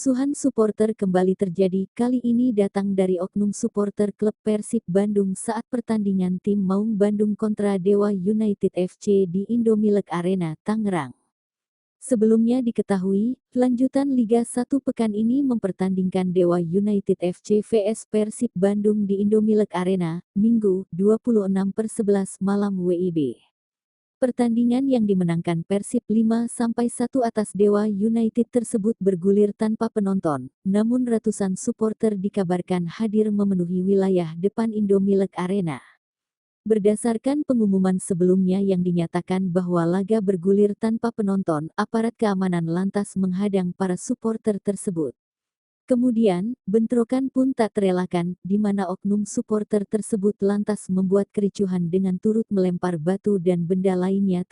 Kerusuhan supporter kembali terjadi, kali ini datang dari oknum supporter klub Persib Bandung saat pertandingan tim Maung Bandung kontra Dewa United FC di Indomilek Arena, Tangerang. Sebelumnya diketahui, lanjutan Liga 1 pekan ini mempertandingkan Dewa United FC vs Persib Bandung di Indomilek Arena, Minggu, 26/11 malam WIB. Pertandingan yang dimenangkan Persib 5-1 atas Dewa United tersebut bergulir tanpa penonton, namun ratusan supporter dikabarkan hadir memenuhi wilayah depan Indomilek Arena. Berdasarkan pengumuman sebelumnya yang dinyatakan bahwa laga bergulir tanpa penonton, aparat keamanan lantas menghadang para supporter tersebut. Kemudian, bentrokan pun tak terelakkan, di mana oknum supporter tersebut lantas membuat kericuhan dengan turut melempar batu dan benda lainnya